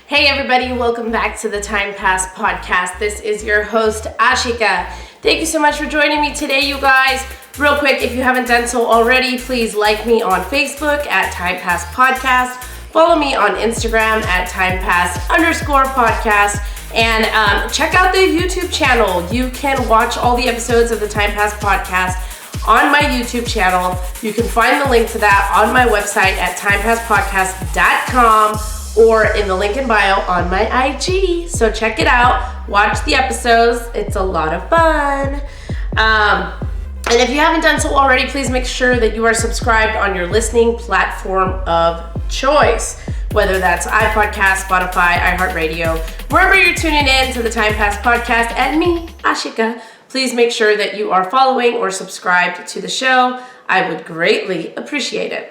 Hey everybody, welcome back to the Time Pass podcast. This is your host, Ashika. Thank you so much for joining me today, you guys. Real quick, if you haven't done so already, please like me on Facebook at Time Pass Podcast. Follow me on Instagram at timepass_podcast. And check out the YouTube channel. You can watch all the episodes of the Time Pass podcast on my YouTube channel. You can find the link to that on my website at timepasspodcast.com or in the link in bio on my IG. So check it out. Watch the episodes. It's a lot of fun. And if you haven't done so already, please make sure that you are subscribed on your listening platform of choice, whether that's iPodcast, Spotify, iHeartRadio, wherever you're tuning in to the Time Pass podcast and me, Ashika. Please make sure that you are following or subscribed to the show. I would greatly appreciate it.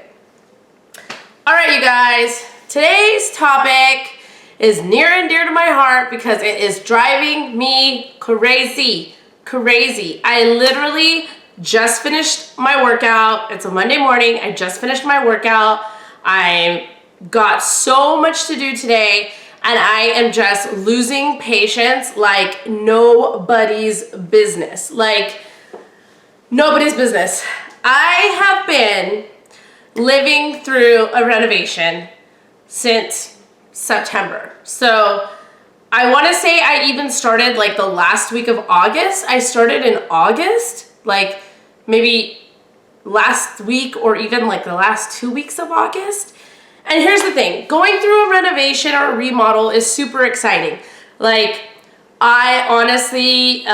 All right, you guys. Today's topic is near and dear to my heart because it is driving me crazy. I literally just finished my workout. It's a Monday morning. I just finished my workout. I got so much to do today, and I am just losing patience like nobody's business. Like nobody's business. I have been living through a renovation since September. So I want to say I even started like the last week of August. I started in August, like maybe last week or even like the last 2 weeks of August. And here's the thing, going through a renovation or a remodel is super exciting. Like I honestly,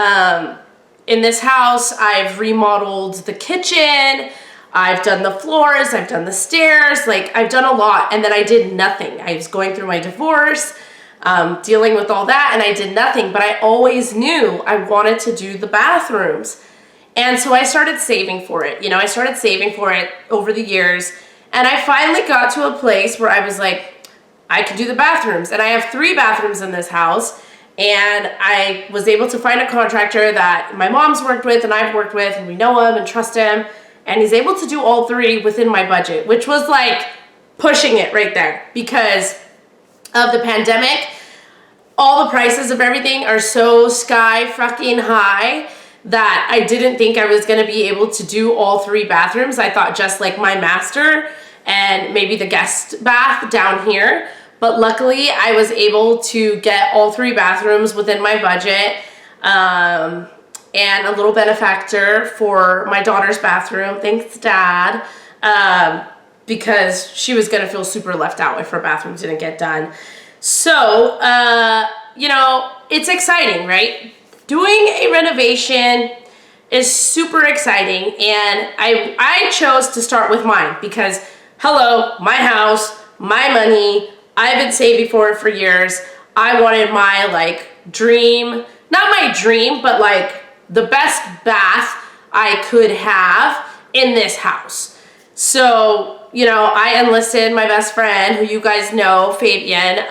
in this house, I've remodeled the kitchen, I've done the floors, I've done the stairs, like I've done a lot, and then I did nothing. I was going through my divorce, dealing with all that, and I did nothing, but I always knew I wanted to do the bathrooms. And so I started saving for it. I started saving for it over the years, and I finally got to a place where I was like, I can do the bathrooms, and I have 3 bathrooms in this house, and I was able to find a contractor that my mom's worked with and I've worked with, and we know him and trust him. And he's able to do all 3 within my budget, which was like pushing it right there because of the pandemic. All the prices of everything are so sky fucking high that I didn't think I was going to be able to do all 3 bathrooms. I thought just like my master and maybe the guest bath down here. But luckily I was able to get all 3 bathrooms within my budget. And a little benefactor for my daughter's bathroom. Thanks, Dad. Because she was going to feel super left out if her bathroom didn't get done. So, it's exciting, right? Doing a renovation is super exciting. And I chose to start with mine because, hello, my house, my money. I've been saving for it for years. I wanted my, dream, not my dream, but, the best bath I could have in this house. So, I enlisted my best friend, who you guys know, Fabian,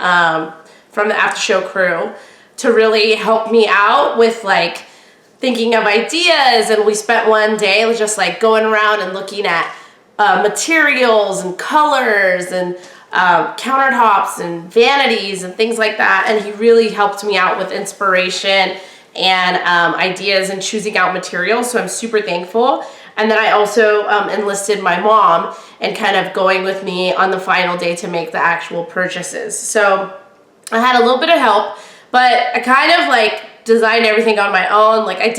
from the After Show crew, to really help me out with thinking of ideas. And we spent one day just going around and looking at materials and colors and countertops and vanities and things like that. And he really helped me out with inspiration and ideas and choosing out materials, so I'm super thankful. And then I also enlisted my mom and kind of going with me on the final day to make the actual purchases. So I had a little bit of help, but I kind of designed everything on my own. I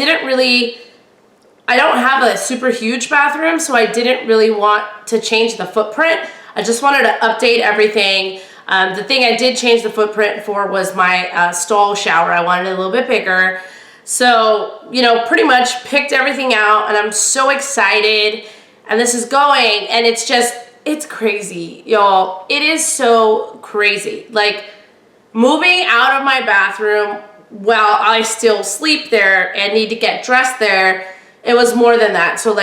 don't have a super huge bathroom, so I didn't really want to change the footprint. I just wanted to update everything. The thing I did change the footprint for was my stall shower. I wanted it a little bit bigger. So, pretty much picked everything out, and I'm so excited. And this is going, and it's crazy, y'all. It is so crazy. Moving out of my bathroom while I still sleep there and need to get dressed there, it was more than that. So,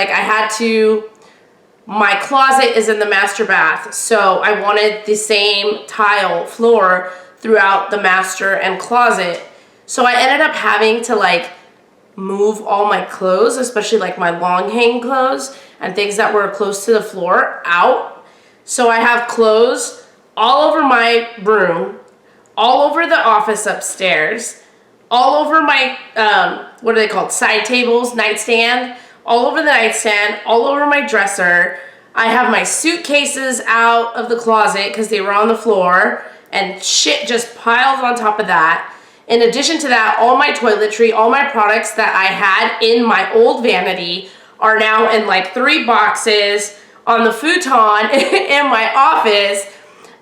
my closet is in the master bath, so I wanted the same tile floor throughout the master and closet. So I ended up having to move all my clothes, especially my long hang clothes and things that were close to the floor out. So I have clothes all over my room, all over the office upstairs, all over my, what are they called? Side tables, nightstand, all over the nightstand, all over my dresser. I have my suitcases out of the closet because they were on the floor, and shit just piled on top of that. In addition to that, all my toiletry, all my products that I had in my old vanity are now in like 3 boxes on the futon in my office.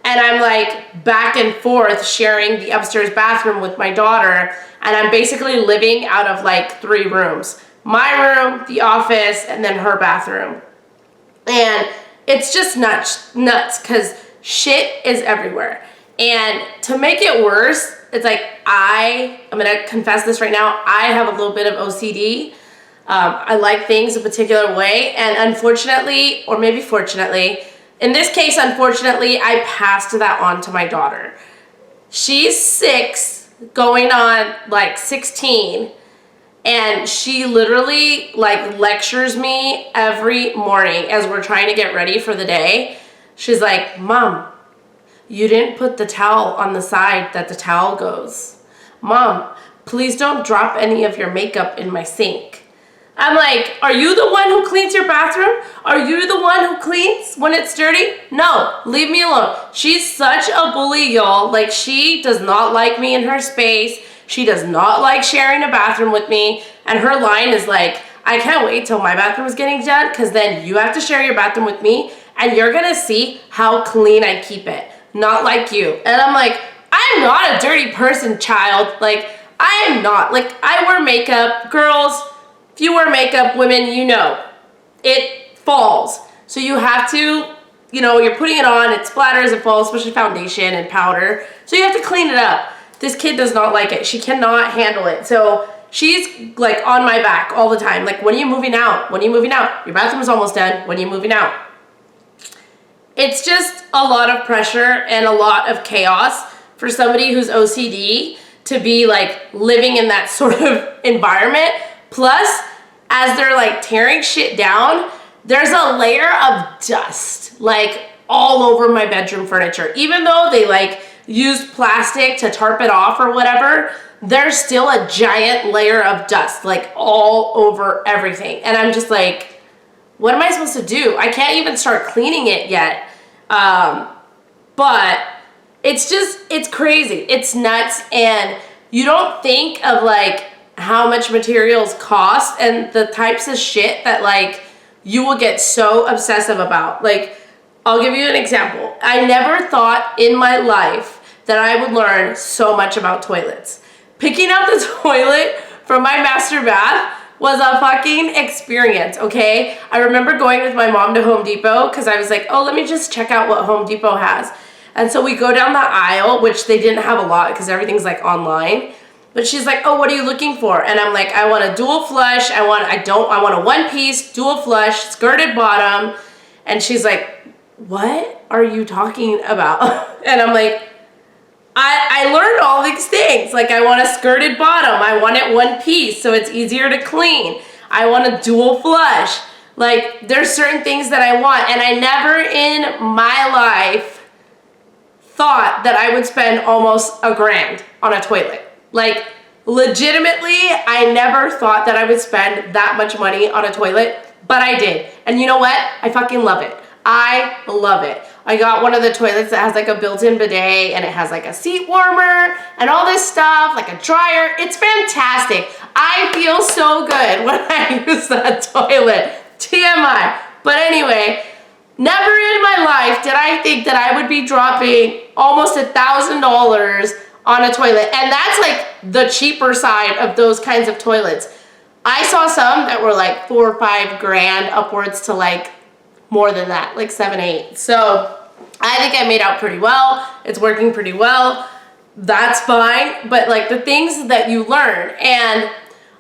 And I'm like back and forth sharing the upstairs bathroom with my daughter. And I'm basically living out of like 3 rooms. My room, the office, and then her bathroom. And it's just nuts because shit is everywhere. And to make it worse, it's like I'm gonna confess this right now, I have a little bit of OCD. I like things a particular way, and unfortunately, or maybe fortunately, in this case, unfortunately, I passed that on to my daughter. She's 6, going on like 16, and she literally like lectures me every morning as we're trying to get ready for the day. She's like, Mom, you didn't put the towel on the side that the towel goes. Mom, please don't drop any of your makeup in my sink. I'm like, are you the one who cleans your bathroom? Are you the one who cleans when it's dirty? No, leave me alone. She's such a bully, y'all. Like, she does not like me in her space. She does not like sharing a bathroom with me. And her line is like, I can't wait till my bathroom is getting done, because then you have to share your bathroom with me, and you're gonna see how clean I keep it. Not like you. And I'm like, I'm not a dirty person, child. Like, I am not. Like, I wear makeup. Girls, if you wear makeup, women, you know, it falls. So you have to, you know, you're putting it on, it splatters, it falls, especially foundation and powder. So you have to clean it up. This kid does not like it. She cannot handle it. So she's like on my back all the time. Like, when are you moving out? When are you moving out? Your bathroom is almost done. When are you moving out? It's just a lot of pressure and a lot of chaos for somebody who's OCD to be like living in that sort of environment. Plus, as they're like tearing shit down, there's a layer of dust like all over my bedroom furniture. Even though they like used plastic to tarp it off or whatever, there's still a giant layer of dust like all over everything. And I'm just like, what am I supposed to do? I can't even start cleaning it yet. But it's crazy. It's nuts. And you don't think of like how much materials cost and the types of shit that like you will get so obsessive about. Like, I'll give you an example. I never thought in my life that I would learn so much about toilets. Picking out the toilet from my master bath was a fucking experience, okay? I remember going with my mom to Home Depot because I was like, oh, let me just check out what Home Depot has. And so we go down the aisle, which they didn't have a lot because everything's like online. But she's like, oh, what are you looking for? And I'm like, I want a dual flush. I want a 1-piece dual flush, skirted bottom. And she's like, what are you talking about? And I'm like, I learned all these things. Like, I want a skirted bottom. I want it 1 piece so it's easier to clean. I want a dual flush. Like, there's certain things that I want. And I never in my life thought that I would spend almost $1,000 on a toilet. Like, legitimately, I never thought that I would spend that much money on a toilet, but I did. And you know what? I fucking love it. I love it. I got one of the toilets that has like a built-in bidet, and it has like a seat warmer and all this stuff, like a dryer. It's fantastic. I feel so good when I use that toilet. TMI. But anyway, never in my life did I think that I would be dropping almost $1,000 on a toilet. And that's like the cheaper side of those kinds of toilets. I saw some that were like $4 or $5 grand upwards to like more than that, like 7, 8. So I think I made out pretty well. It's working pretty well. That's fine. But like the things that you learn, and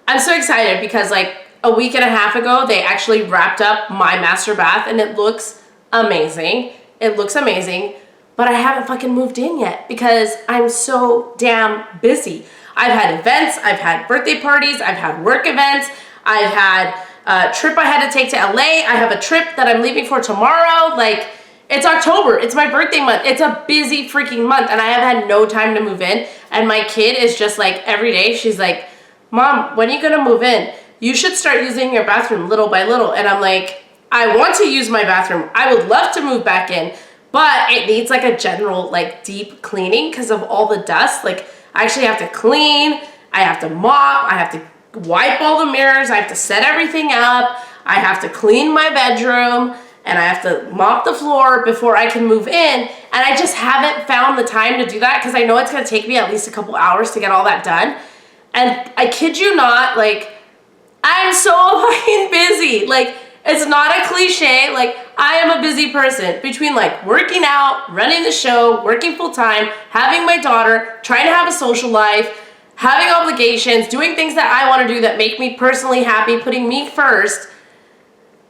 I'm so excited because like a week and a half ago, they actually wrapped up my master bath and it looks amazing. It looks amazing, but I haven't fucking moved in yet because I'm so damn busy. I've had events, I've had birthday parties, I've had work events, I've had a trip I had to take to LA. I have a trip that I'm leaving for tomorrow. Like, It's October. It's my birthday month. It's a busy freaking month, and I have had no time to move in. And my kid is just like, every day, she's like, Mom, when are you gonna move in? You should start using your bathroom little by little. And I'm like, I want to use my bathroom. I would love to move back in, but it needs like a general like deep cleaning because of all the dust. Like I actually have to clean, I have to mop, I have to wipe all the mirrors, I have to set everything up, I have to clean my bedroom, and I have to mop the floor before I can move in. And I just haven't found the time to do that because I know it's gonna take me at least a couple hours to get all that done. And I kid you not, like, I'm so fucking busy. Like, it's not a cliche. Like, I am a busy person between like working out, running the show, working full time, having my daughter, trying to have a social life, having obligations, doing things that I want to do that make me personally happy, putting me first,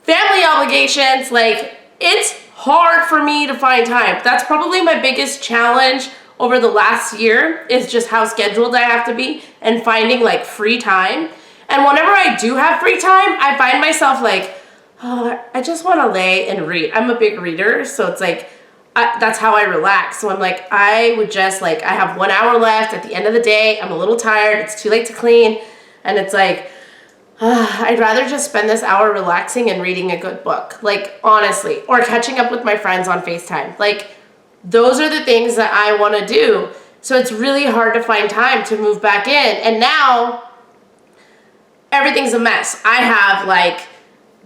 family obligations. Like, it's hard for me to find time. That's probably my biggest challenge over the last year, is just how scheduled I have to be and finding like free time. And whenever I do have free time, I find myself like, oh, I just want to lay and read. I'm a big reader, so it's like, that's how I relax. So I'm like, I would just like, I have 1 hour left at the end of the day. I'm a little tired. It's too late to clean. And it's like, I'd rather just spend this hour relaxing and reading a good book. Like, honestly, or catching up with my friends on FaceTime. Like, those are the things that I want to do. So it's really hard to find time to move back in. And now everything's a mess. I have like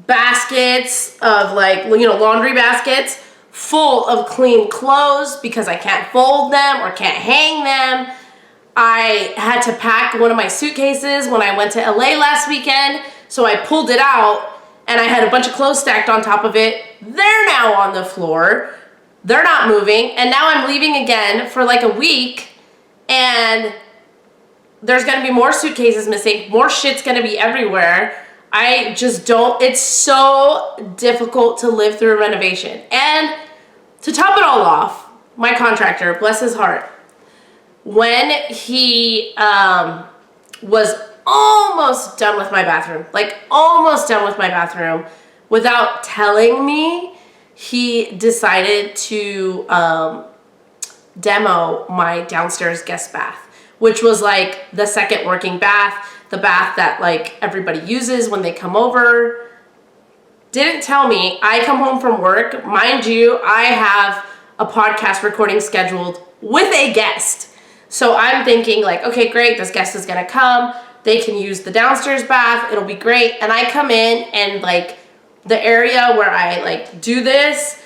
baskets of like, you know, laundry baskets full of clean clothes because I can't fold them or can't hang them. I had to pack one of my suitcases when I went to LA last weekend. So I pulled it out and I had a bunch of clothes stacked on top of it. They're now on the floor. They're not moving. And now I'm leaving again for like a week, and there's going to be more suitcases missing. More shit's going to be everywhere. I just don't, it's so difficult to live through a renovation. And to top it all off, my contractor, bless his heart, when he was almost done with my bathroom, like almost done with my bathroom, without telling me, he decided to demo my downstairs guest bath, which was like the second working bath, the bath that like everybody uses when they come over. Didn't tell me. I come home from work. Mind you, I have a podcast recording scheduled with a guest. So I'm thinking like, okay, great, this guest is gonna come. They can use the downstairs bath. It'll be great. And I come in and like the area where I like do this,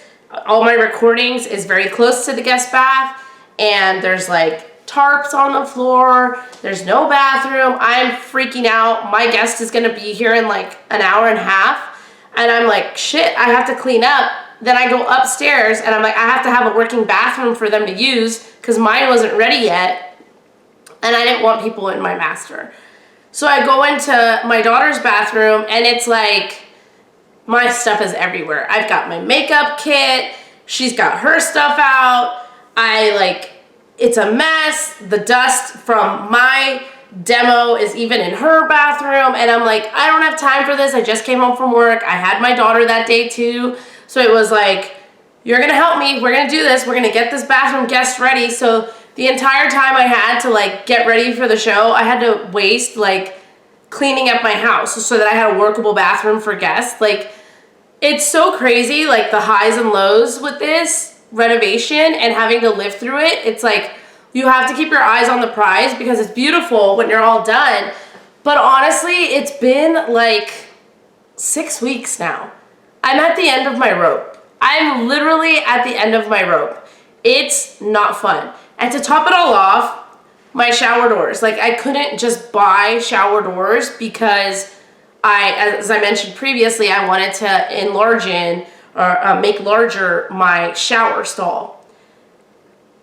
all my recordings is very close to the guest bath. And there's like tarps on the floor. There's no bathroom. I'm freaking out. My guest is gonna be here in like an hour and a half. And I'm like, shit, I have to clean up. Then I go upstairs and I'm like, I have to have a working bathroom for them to use because mine wasn't ready yet. And I didn't want people in my master. So I go into my daughter's bathroom and it's like, my stuff is everywhere. I've got my makeup kit. She's got her stuff out. It's a mess. The dust from my demo is even in her bathroom. And I'm like, I don't have time for this. I just came home from work. I had my daughter that day too. So it was like, you're going to help me. We're going to do this. We're going to get this bathroom guest ready. So the entire time I had to like get ready for the show, I had to waste like cleaning up my house so that I had a workable bathroom for guests. Like, it's so crazy, like the highs and lows with this renovation and having to live through it. It's like you have to keep your eyes on the prize because it's beautiful when you're all done. But honestly, it's been like 6 weeks now. I'm at the end of my rope. I'm literally at the end of my rope. It's not fun. And to top it all off, my shower doors. Like, I couldn't just buy shower doors because as I mentioned previously, I wanted to enlarge or make larger my shower stall.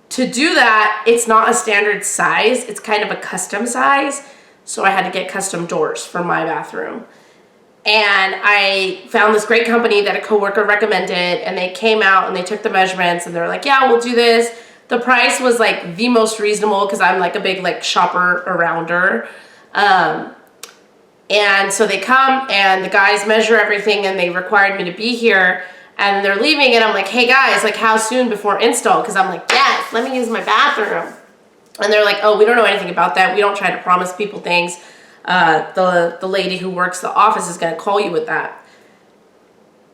To do that, it's not a standard size. It's kind of a custom size. So I had to get custom doors for my bathroom. And I found this great company that a coworker recommended, and they came out and they took the measurements and they were like, yeah, we'll do this. The price was like the most reasonable because I'm like a big like shopper arounder. And so they come and the guys measure everything and they required me to be here. And they're leaving, and I'm like, hey guys, like how soon before install? Because I'm like, yes, let me use my bathroom. And they're like, oh, we don't know anything about that. We don't try to promise people things. The lady who works the office is going to call you with that.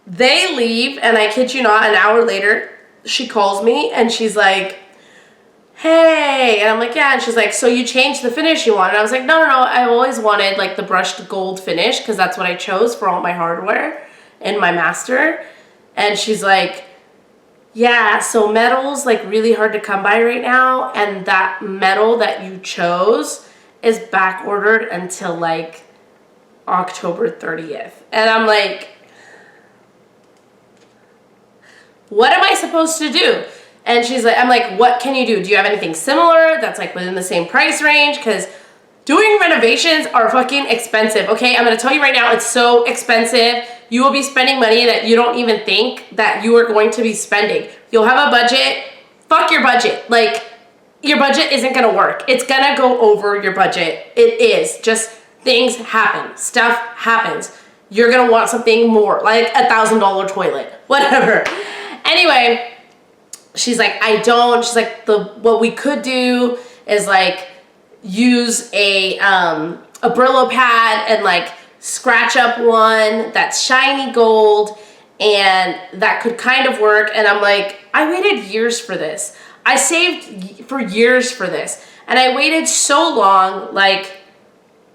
They leave, and I kid you not, an hour later, she calls me, and she's like, hey. And I'm like, yeah. And she's like, so you changed the finish you want? And I was like, no. I always wanted like the brushed gold finish because that's what I chose for all my hardware in my master. And she's like, yeah, so metal's like really hard to come by right now, and that metal that you chose is back ordered until like October 30th. And I'm like, what am I supposed to do? And she's like, I'm like, what can you do? Do you have anything similar that's like within the same price range? Because doing renovations are fucking expensive, okay? I'm gonna tell you right now, it's so expensive. You will be spending money that you don't even think that you are going to be spending. You'll have a budget, fuck your budget. Like, your budget isn't gonna work. It's gonna go over your budget. It is, just things happen, stuff happens. You're gonna want something more, like $1,000 toilet, whatever. Anyway, she's like, she's like, what we could do is like, use a Brillo pad and like scratch up one that's shiny gold, and that could kind of work. And I'm like, I waited years for this. I saved for years for this, and I waited so long. Like,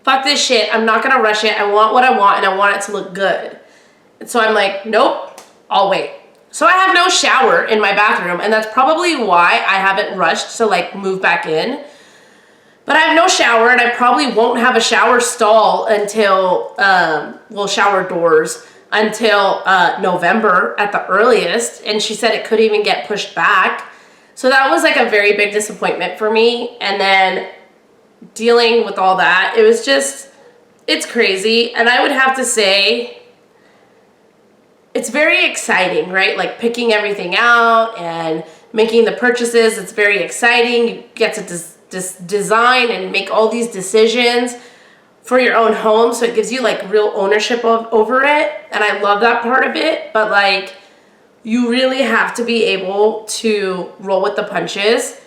fuck this shit. I'm not gonna rush it. I want what I want, and I want it to look good. And so I'm like, nope, I'll wait. So I have no shower in my bathroom, and that's probably why I haven't rushed to like move back in. But I have no shower, and I probably won't have a shower stall until, shower doors until November at the earliest. And she said it could even get pushed back. So that was like a very big disappointment for me. And then dealing with all that, it was just, it's crazy. And I would have to say, it's very exciting, right? Like picking everything out and making the purchases. It's very exciting. You get to design and make all these decisions for your own home, so it gives you like real ownership over it, and I love that part of it. But like, you really have to be able to roll with the punches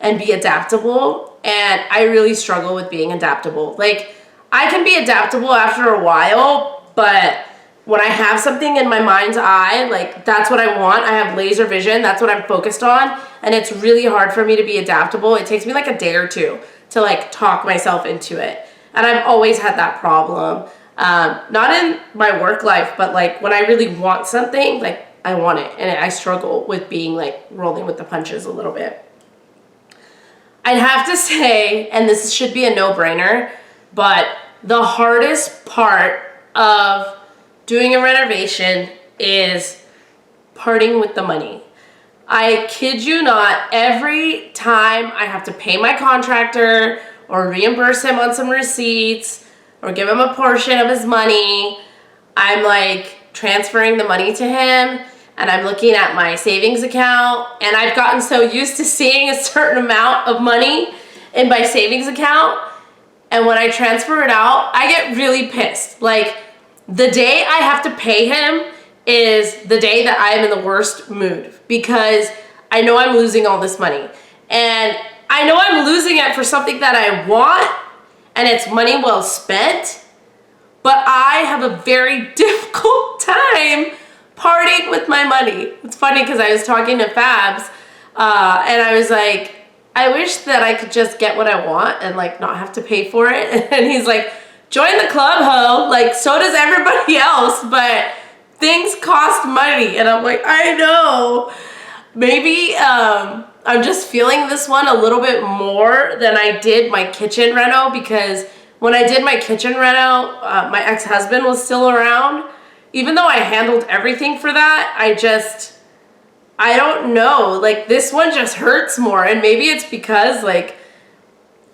and be adaptable, and I really struggle with being adaptable. Like, I can be adaptable after a while, but when I have something in my mind's eye, like that's what I want, I have laser vision, that's what I'm focused on, and it's really hard for me to be adaptable. It takes me like a day or two to like talk myself into it. And I've always had that problem. Not in my work life, but like when I really want something, like I want it, and I struggle with being like rolling with the punches a little bit. I'd have to say, and this should be a no-brainer, but the hardest part of doing a renovation is parting with the money. I kid you not, every time I have to pay my contractor or reimburse him on some receipts or give him a portion of his money, I'm like transferring the money to him, and I'm looking at my savings account, and I've gotten so used to seeing a certain amount of money in my savings account, and when I transfer it out, I get really pissed. Like, the day I have to pay him is the day that I am in the worst mood, because I know I'm losing all this money. And I know I'm losing it for something that I want, and it's money well spent, but I have a very difficult time parting with my money. It's funny because I was talking to Fabs, and I was like, I wish that I could just get what I want and like not have to pay for it. And he's like, join the club, ho. Like, so does everybody else, but things cost money. And I'm like, I know. Maybe I'm just feeling this one a little bit more than I did my kitchen reno, because when I did my kitchen reno, my ex-husband was still around. Even though I handled everything for that, I don't know. Like, this one just hurts more. And maybe it's because like,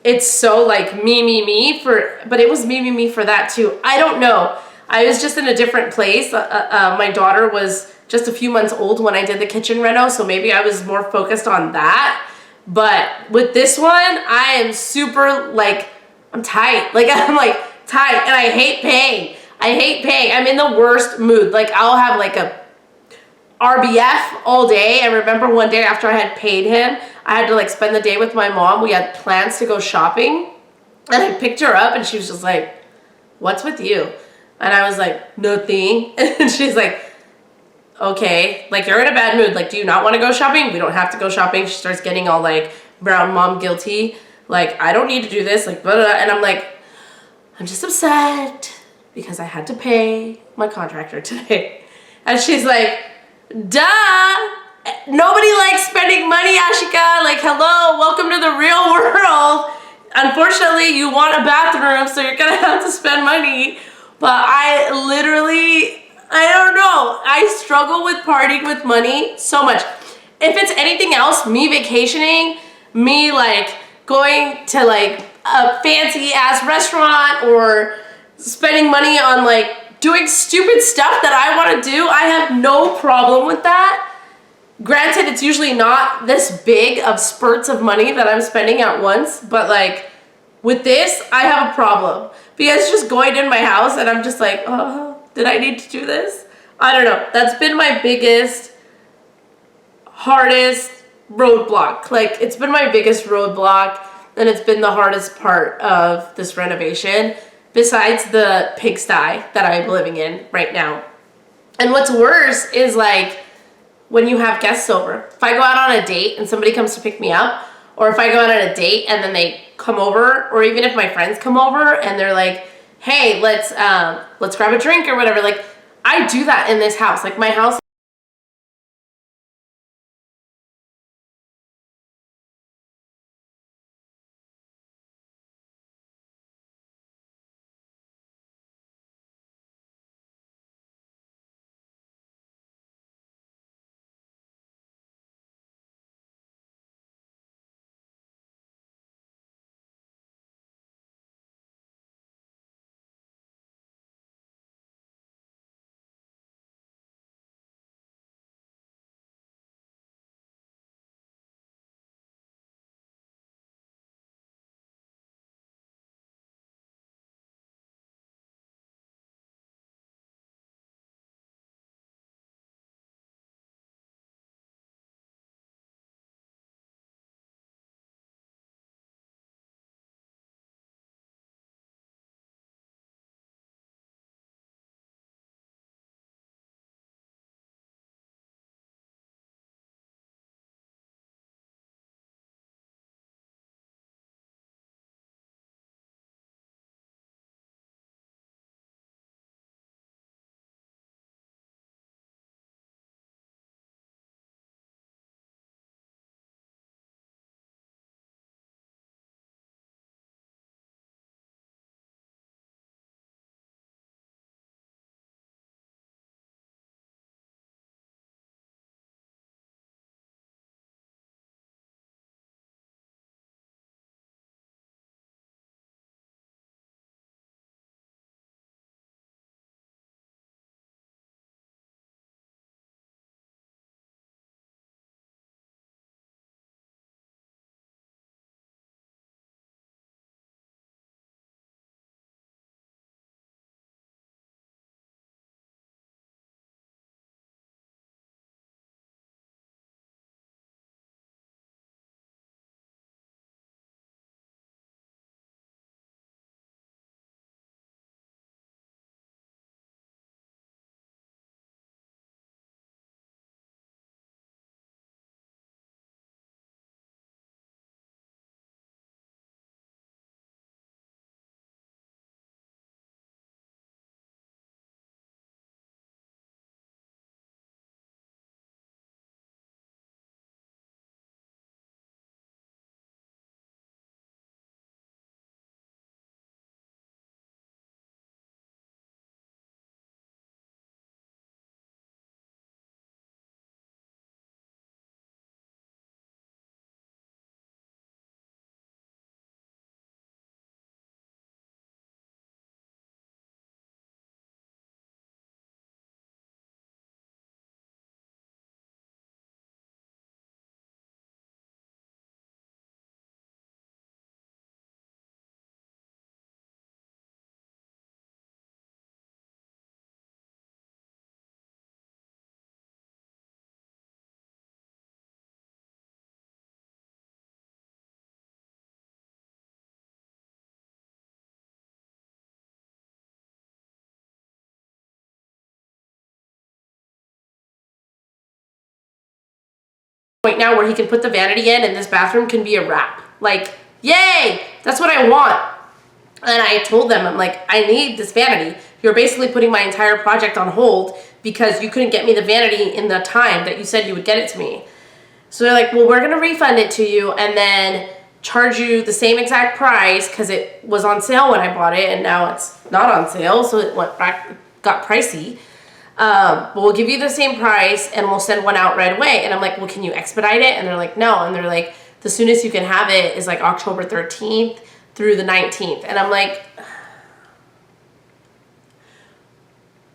it's so like me but it was me for that too. I don't know. I was just in a different place. My daughter was just a few months old when I did the kitchen reno, so maybe I was more focused on that. But with this one, I am super like, I'm tight. Like, I'm like tight, and I hate paying. I'm in the worst mood. Like, I'll have like a RBF all day. I remember one day after I had paid him, I had to like spend the day with my mom. We had plans to go shopping, and I picked her up and she was just like, "What's with you?" And I was like, "Nothing." And she's like, "Okay, like you're in a bad mood. Like, do you not want to go shopping? We don't have to go shopping." She starts getting all like brown mom guilty. Like, I don't need to do this. Like, blah, blah, blah. And I'm like, I'm just upset because I had to pay my contractor today. And she's like, duh. Nobody likes spending money, Ashika. Like, hello, welcome to the real world. Unfortunately, you want a bathroom, so you're gonna have to spend money. But I don't know. I struggle with parting with money so much. If it's anything else, me vacationing, me like going to like a fancy ass restaurant or spending money on like doing stupid stuff that I want to do, I have no problem with that. Granted, it's usually not this big of spurts of money that I'm spending at once, but like with this, I have a problem because it's just going in my house and I'm just like, oh, did I need to do this? I don't know. That's been my biggest, hardest roadblock. Like, it's been my biggest roadblock, and it's been the hardest part of this renovation, besides the pigsty that I'm living in right now. And what's worse is like when you have guests over. If I go out on a date and somebody comes to pick me up, or if I go out on a date and then they come over, or even if my friends come over and they're like, hey, let's grab a drink or whatever. Like, I do that in this house. Like, my house point now where he can put the vanity in and this bathroom can be a wrap. Like, yay! That's what I want. And I told them, I'm like, I need this vanity. You're basically putting my entire project on hold because you couldn't get me the vanity in the time that you said you would get it to me. So they're like, well, we're going to refund it to you and then charge you the same exact price because it was on sale when I bought it and now it's not on sale, so it went back, got pricey. But we'll give you the same price and we'll send one out right away. And I'm like, well, can you expedite it? And they're like, no. And they're like, the soonest you can have it is like October 13th through the 19th. And I'm like,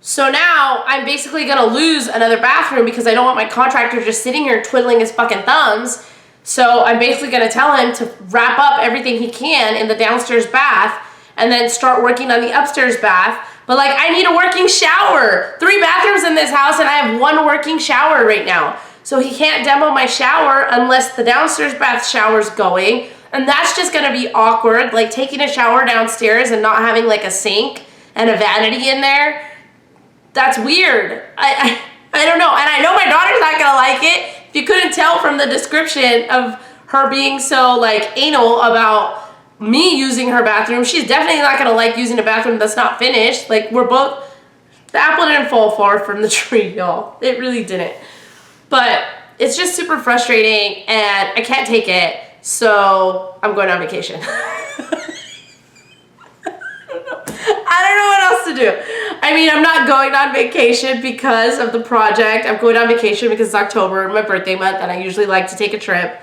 so now I'm basically gonna lose another bathroom because I don't want my contractor just sitting here twiddling his fucking thumbs. So I'm basically gonna tell him to wrap up everything he can in the downstairs bath and then start working on the upstairs bath. But like, I need a working shower. 3 bathrooms in this house and I have 1 working shower right now. So he can't demo my shower unless the downstairs bath shower's going. And that's just gonna be awkward, like taking a shower downstairs and not having like a sink and a vanity in there. That's weird. I don't know. And I know my daughter's not gonna like it. If you couldn't tell from the description of her being so like anal about me using her bathroom, she's definitely not gonna like using a bathroom that's not finished. Like, we're both, the apple didn't fall far from the tree, y'all. It really didn't. But it's just super frustrating and I can't take it. So I'm going on vacation. I don't know what else to do. I mean, I'm not going on vacation because of the project. I'm going on vacation because it's October, my birthday month, and I usually like to take a trip.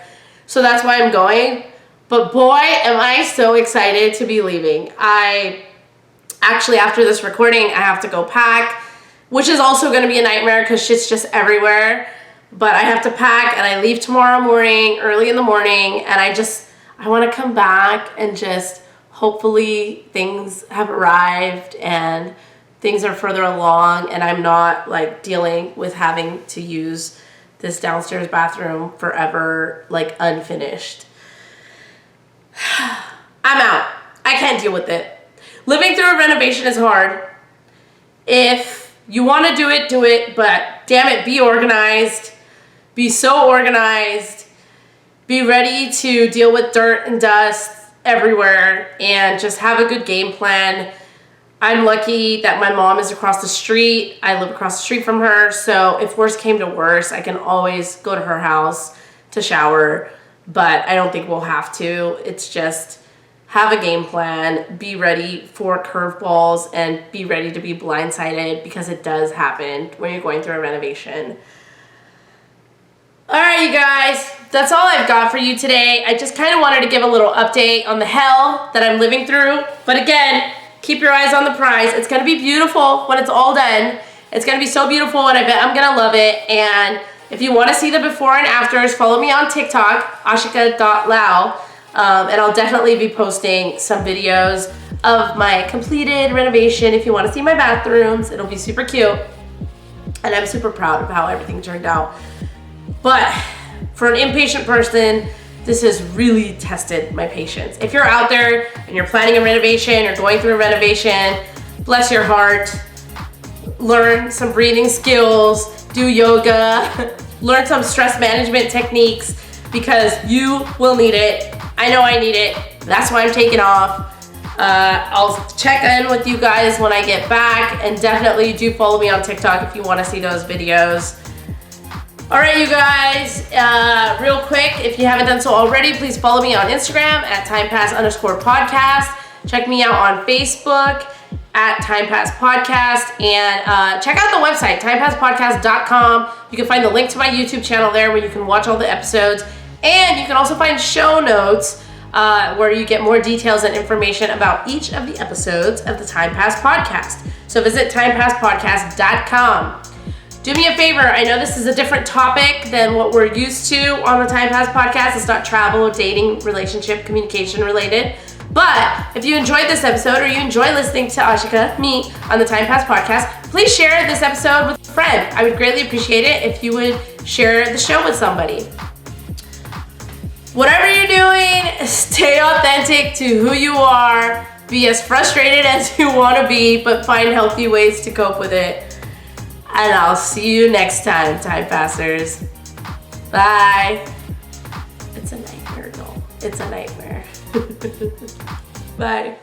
So that's why I'm going. But boy, am I so excited to be leaving. Actually, after this recording, I have to go pack, which is also going to be a nightmare because shit's just everywhere. But I have to pack and I leave tomorrow morning, early in the morning, and I want to come back and just hopefully things have arrived and things are further along and I'm not like dealing with having to use this downstairs bathroom forever, like unfinished. I'm out. I can't deal with it. Living through a renovation is hard. If you want to do it, but damn it, be organized. Be so organized. Be ready to deal with dirt and dust everywhere and just have a good game plan. I'm lucky that my mom is across the street. I live across the street from her, so if worse came to worse, I can always go to her house to shower, but I don't think we'll have to. It's just have a game plan, be ready for curveballs, and be ready to be blindsided because it does happen when you're going through a renovation. All right, you guys, that's all I've got for you today. I just kind of wanted to give a little update on the hell that I'm living through. But again, keep your eyes on the prize. It's going to be beautiful when it's all done. It's going to be so beautiful and I bet I'm going to love it. And if you want to see the before and afters, follow me on TikTok, ashika.lao. And I'll definitely be posting some videos of my completed renovation. If you want to see my bathrooms, it'll be super cute. And I'm super proud of how everything turned out. But for an impatient person, this has really tested my patience. If you're out there and you're planning a renovation or going through a renovation, bless your heart, learn some breathing skills, do yoga, learn some stress management techniques because you will need it. I know I need it. That's why I'm taking off. I'll check in with you guys when I get back, and definitely do follow me on TikTok if you want to see those videos. All right, you guys, real quick, if you haven't done so already, please follow me on Instagram at timepass_podcast. Check me out on Facebook at Timepass Podcast, and check out the website, timepasspodcast.com. You can find the link to my YouTube channel there where you can watch all the episodes, and you can also find show notes where you get more details and information about each of the episodes of the Timepass Podcast. So visit timepasspodcast.com. Do me a favor, I know this is a different topic than what we're used to on the Timepass Podcast. It's not travel, dating, relationship, communication related. But if you enjoyed this episode or you enjoy listening to Ashika, me, on the Timepass Podcast, please share this episode with a friend. I would greatly appreciate it if you would share the show with somebody. Whatever you're doing, stay authentic to who you are. Be as frustrated as you want to be, but find healthy ways to cope with it. And I'll see you next time, Timepassers. Bye. It's a nightmare, no. It's a nightmare. Bye.